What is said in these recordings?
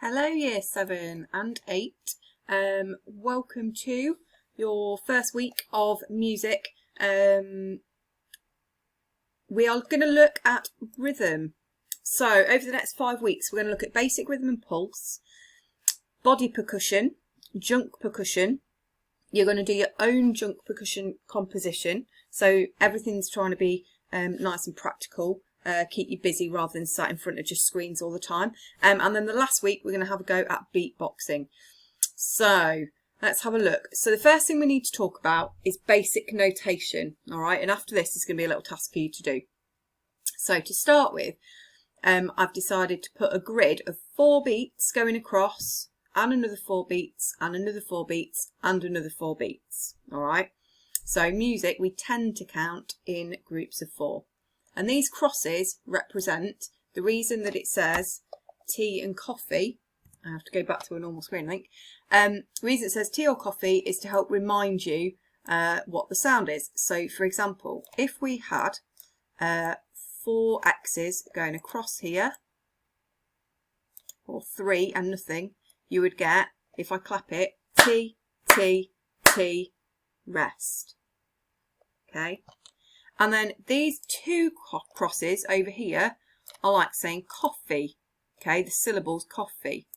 Hello Year 7 and 8. Welcome to your first week of music. We are going to look at rhythm. So over the next 5 weeks we're going to look at basic rhythm and pulse, body percussion, junk percussion. You're going to do your own junk percussion composition. So everything's trying to be nice and practical. Keep you busy rather than sat in front of just screens all the time. And then the last week we're going to have a go at beatboxing. So let's have a look. So the first thing we need to talk about is basic notation. All right, and after this is going to be a little task for you to do. So to start with, I've decided to put a grid of 4 beats going across, and another 4 beats, and another 4 beats, and another 4 beats. All right. So music, we tend to count in groups of 4. And these crosses represent the reason that it says tea and coffee. I have to go back to a normal screen, I think. The reason it says tea or coffee is to help remind you what the sound is. So, for example, if we had 4 X's going across here, or 3 and nothing, you would get, if I clap it, tea, tea, tea, rest. Okay. And then these 2 crosses over here are like saying coffee. Okay, the syllables coffee.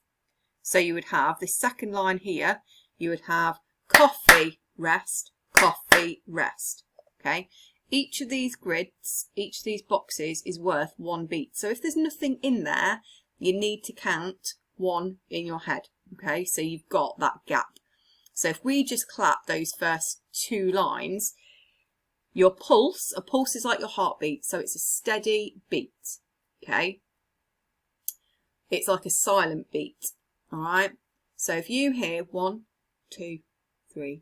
So you would have this second line here, you would have coffee, rest, coffee, rest. Okay, each of these grids, each of these boxes is worth 1 beat. So if there's nothing in there, you need to count 1 in your head. Okay, so you've got that gap. So if we just clap those first 2 lines, your pulse, a pulse is like your heartbeat, so it's a steady beat, okay? It's like a silent beat, all right? So if you hear 1, 2, 3,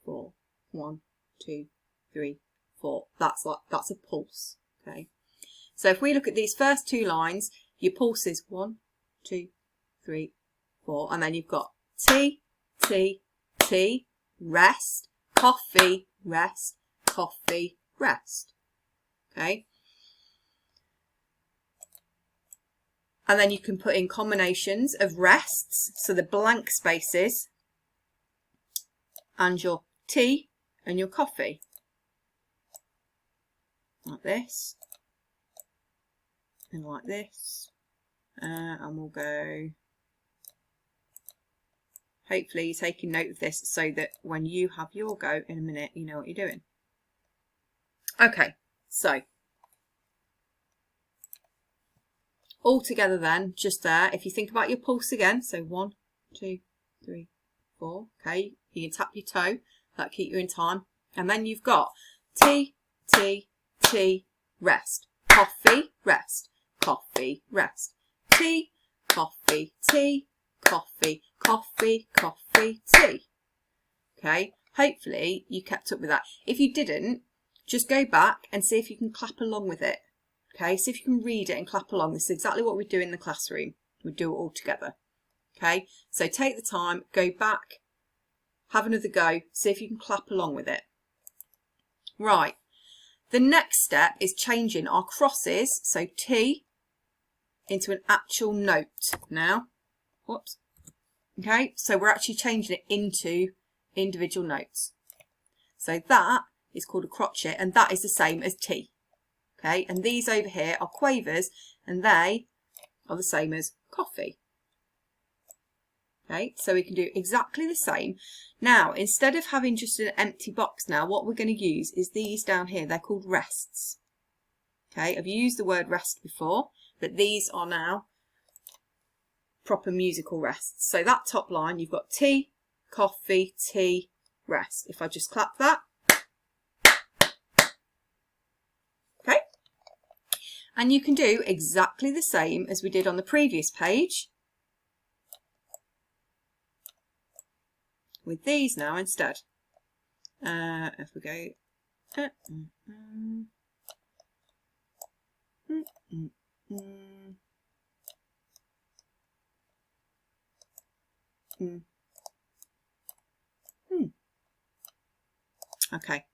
4, 1, 2, 3, 4, that's a pulse, okay? So if we look at these first 2 lines, your pulse is 1, 2, 3, 4, and then you've got tea, tea, tea, rest, coffee, rest, coffee, rest. Okay. And then you can put in combinations of rests, so the blank spaces, and your tea and your coffee. Like this. And like this. And we'll go. Hopefully you're taking note of this so that when you have your go in a minute, you know what you're doing. Okay, so all together then, just there, if you think about your pulse again, so 1, 2, 3, 4, okay, you can tap your toe, that'll keep you in time, and then you've got tea, tea, tea, rest, coffee, rest, coffee, rest, tea, coffee, tea, coffee, coffee, coffee, tea. Okay, hopefully you kept up with that. If you didn't, just go back and see if you can clap along with it. Okay, see if you can read it and clap along. This is exactly what we do in the classroom. We do it all together. Okay, so take the time, go back, have another go, see if you can clap along with it. Right, the next step is changing our crosses, so T, into an actual note now. Whoops. Okay, so we're actually changing it into individual notes. So that is called a crotchet, and that is the same as T. Okay, and these over here are quavers, and they are the same as coffee. Okay, so we can do exactly the same. Now, instead of having just an empty box now, what we're going to use is these down here. They're called rests. Okay, I've used the word rest before, but these are now proper musical rests. So that top line, you've got tea, coffee, tea, rest. If I just clap that. Okay. And you can do exactly the same as we did on the previous page with these now instead. If we go Okay,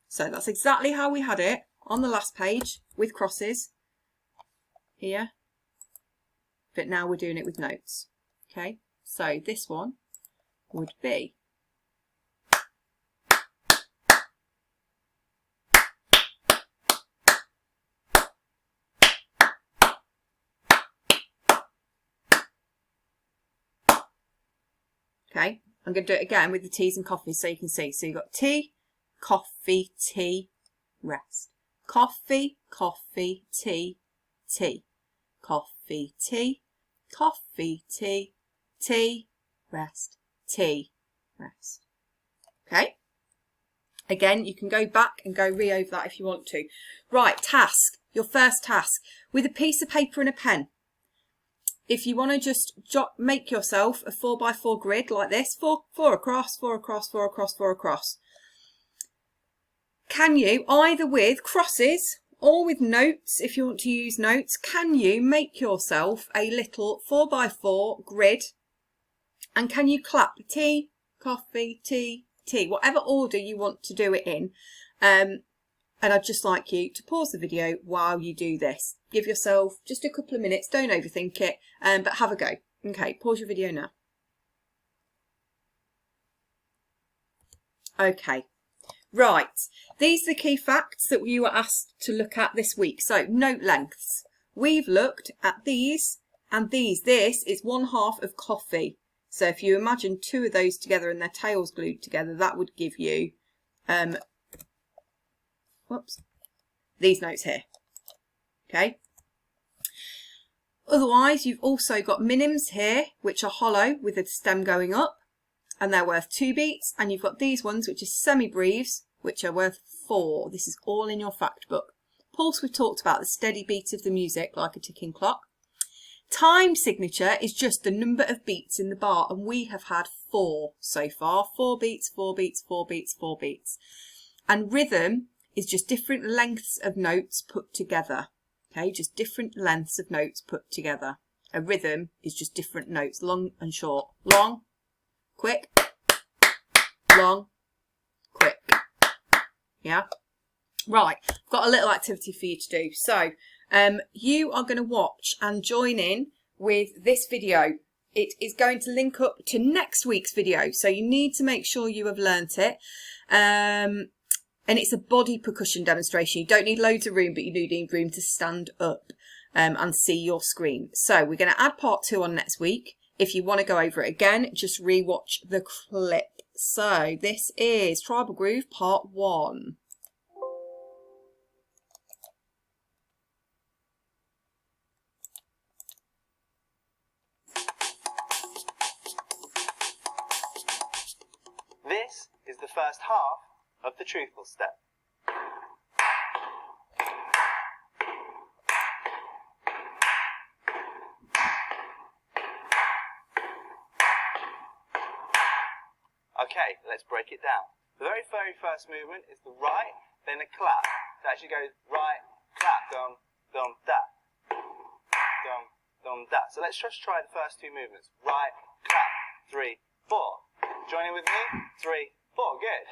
so that's exactly how we had it on the last page with crosses here but now we're doing it with notes. Okay, so this one would be okay. I'm going to do it again with the teas and coffees so you can see. So you've got tea, coffee, tea, rest. Coffee, coffee, tea, tea. Coffee, tea, coffee, tea, tea, rest, tea, rest. Okay. Again, you can go back and go re-over that if you want to. Right, task. Your first task. With a piece of paper and a pen. If you want to just make yourself a 4x4 grid like this, four across, 4 across, 4 across, 4 across. Can you, either with crosses or with notes, if you want to use notes, can you make yourself a little 4x4 grid? And can you clap tea, coffee, tea, tea, whatever order you want to do it in. And I'd just like you to pause the video while you do this. Give yourself just a couple of minutes, don't overthink it, but have a go. Okay, pause your video now. Okay, right. These are the key facts that you were asked to look at this week. So, note lengths. We've looked at these and these. This is 1/2 of coffee. So if you imagine 2 of those together and their tails glued together, that would give you whoops, these notes here. Okay. Otherwise, you've also got minims here, which are hollow with a stem going up, and they're worth 2 beats. And you've got these ones, which are semi-breves, which are worth 4. This is all in your fact book. Pulse, we've talked about the steady beat of the music, like a ticking clock. Time signature is just the number of beats in the bar, and we have had 4 so far. 4 beats, 4 beats, 4 beats, 4 beats. And rhythm is just different lengths of notes put together. Okay, just different lengths of notes put together. A rhythm is just different notes, long and short. Long, quick, long, quick. Yeah? Right, I've got a little activity for you to do. So, you are going to watch and join in with this video. It is going to link up to next week's video, so you need to make sure you have learnt it. And it's a body percussion demonstration. You don't need loads of room, but you do need room to stand up and see your screen. So we're going to add part 2 on next week. If you want to go over it again, just re-watch the clip. So this is Tribal Groove part 1. This is the first half of the truthful step. Okay, let's break it down. The very first movement is the right, then a clap. It actually goes right, clap, dum, dum, da. Dum, dum, da. So let's just try the first 2 movements. Right, clap, 3, 4. Join in with me. 3, 4. Good.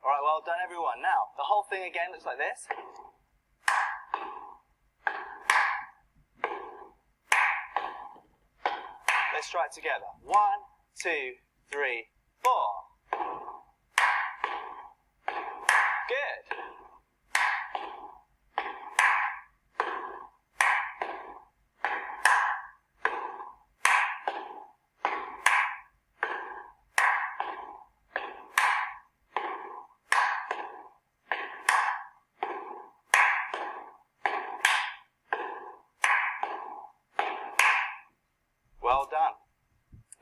Alright, well done everyone. Now, the whole thing again looks like this. Let's try it together. 1, 2, 3, 4. Good. Well done.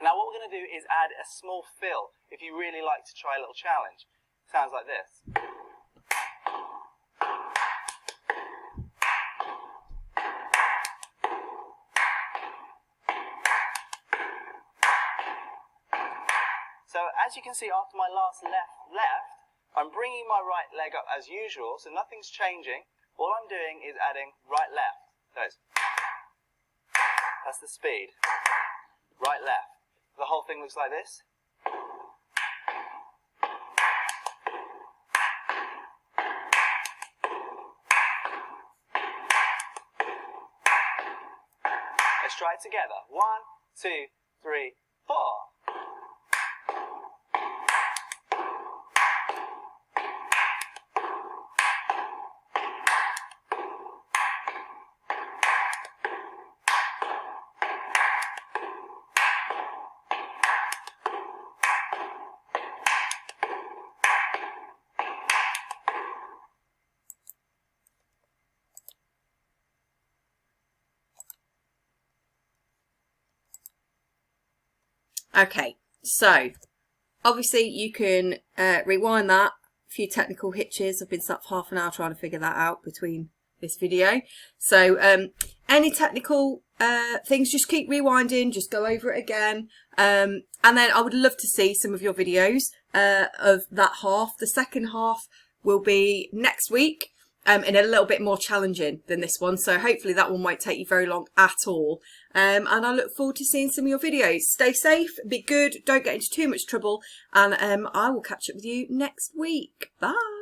Now what we're going to do is add a small fill if you really like to try a little challenge. Sounds like this. So as you can see after my last left, I'm bringing my right leg up as usual, so nothing's changing. All I'm doing is adding right left. So that's the speed. Right left. the whole thing looks like this. Let's try it together. 1, 2, 3, 4. Okay, so obviously you can rewind that. A few technical hitches. I've been sat for half an hour trying to figure that out between this video. So any technical things, just keep rewinding, just go over it again. And then I would love to see some of your videos of that half. The second half will be next week. And a little bit more challenging than this one. So hopefully that one won't take you very long at all. And I look forward to seeing some of your videos. Stay safe, be good, don't get into too much trouble. And I will catch up with you next week. Bye.